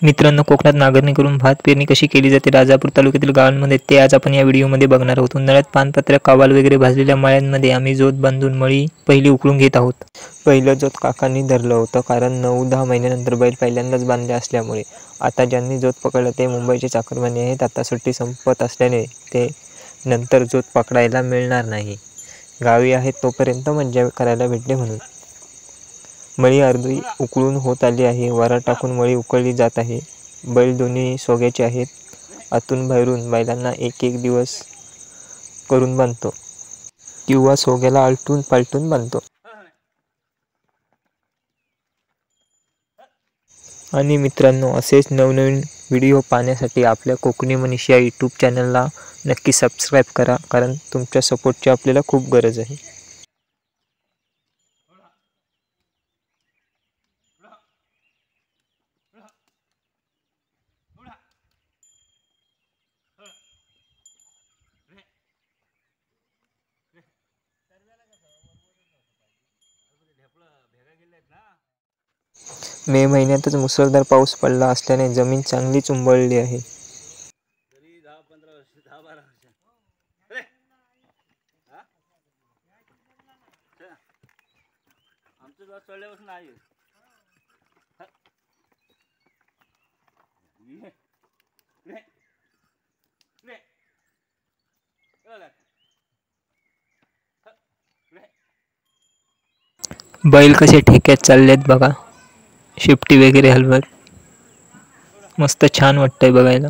मित्रांनो, कोकणात नांगरणी करून भात पेरणी कशी केली जाते राजापूर तालुक्यातील गावांमध्ये ते आज आपण या व्हिडिओमध्ये बघणार आहोत। उन्हाळ्यात पानपत्र्या कावाल वगैरे भाजलेल्या मळ्यांमध्ये आम्ही जोत बांधून मळी पहिली उकळून घेत आहोत। पहिलं जोत काकांनी धरलं होतं, कारण 9-10 महिन्यानंतर बैल पहिल्यांदाच बांधले असल्यामुळे। आता ज्यांनी जोत पकडलं ते मुंबईचे चाकरमानी आहेत। आता सुट्टी संपत असल्याने ते नंतर जोत पकडायला मिळणार नाही। गावी आहेत तोपर्यंत मज्जा करायला भेटले म्हणून। मळी अर्धी उकळून होत आली आहे। वारा टाकून मळी उकळली जात आहे। बैल दोन्ही सोग्याचे आहेत। आतून बाहेरून बैलांना एक दिवस करून बांधतो किंवा सोग्याला आलटून पालटून बांधतो। आणि मित्रांनो, असेच नवनवीन व्हिडिओ पाहण्यासाठी आपल्या कोकणी मनीषा यूट्यूब चॅनलला नक्की सबस्क्राईब करा, कारण तुमच्या सपोर्टची आपल्याला खूप गरज आहे। मे महिन्यातच मुसळधार पाऊस पडला असल्याने जमीन चांगलीच उंबळली आहे। बैल कसे ठेक्यात चाललेत बघा, शिफ्टी वगैरे हलवत, मस्त छान वाटतंय बघायला।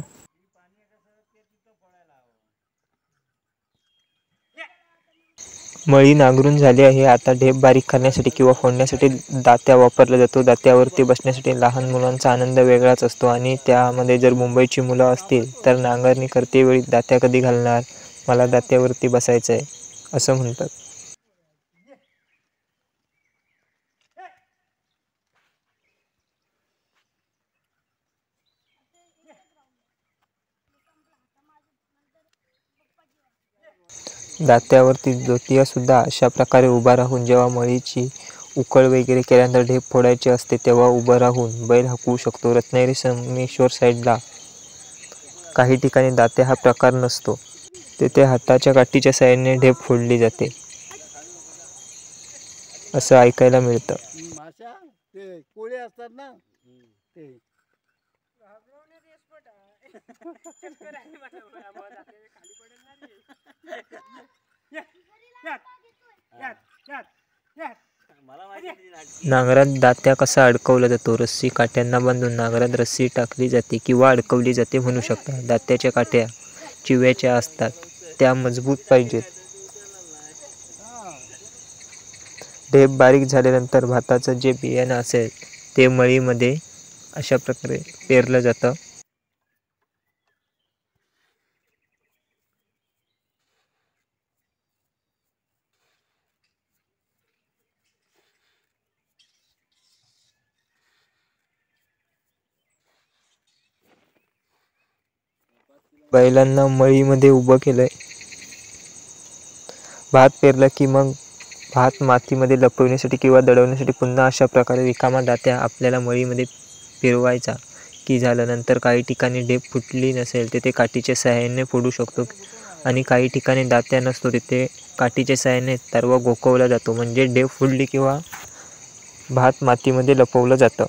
मळी नांगरून झाली आहे। आता ढेप बारीक करण्यासाठी किंवा फोडण्यासाठी दात्या वापरला जातो। दात्यावरती बसण्यासाठी लहान मुलांचा आनंद वेगळाच असतो आणि त्यामध्ये जर मुंबईची मुलं असतील तर नांगरणी करतेवेळी दात्या कधी घालणार, मला दात्यावरती बसायचं आहे असं म्हणतात। दात्यावरती जोतिया सुद्धा अशा प्रकारे उभा राहून जेव्हा मळीची उकळ वगैरे केल्यानंतर ढेप फोडायचे असते तेव्हा उभं राहून बैल हाकवू शकतो। रत्नागिरी संगमेश्वर साईडला काही ठिकाणी दात्या हा प्रकार नसतो, तेथे हाताच्या काठीच्या साहाय्याने ढेप फोडली जाते असं ऐकायला मिळतं। नांगरात दात्या कसा अडकवला जातो? रस्सी काट्यांना बांधून नांगरात रस्सी टाकली जाते किंवा अडकवली जाते म्हणू शकता। दात्याच्या काट्या चिव्याच्या असतात, त्या मजबूत पाहिजेत। ढेप बारीक झाल्यानंतर भाताचं जे बियाणं असेल ते मळीमध्ये अशा प्रकारे पेरलं जातं। बैलांना मळीमध्ये उभं केलंय। भात पेरला की मग भात मातीमध्ये लपवण्यासाठी किंवा दडवण्यासाठी पुन्हा अशा प्रकारे रिकामा दात्या आपल्याला मळीमध्ये फिरवायचा की झालं। नंतर काही ठिकाणी ढेप फुटली नसेल तिथे काठीच्या साहाय्याने फोडू शकतो आणि काही ठिकाणी दात्या नसतो तिथे काठीच्या साहाय्याने तरवा घोकवला जातो, म्हणजे ढेप फुटली किंवा भात मातीमध्ये लपवलं जातं।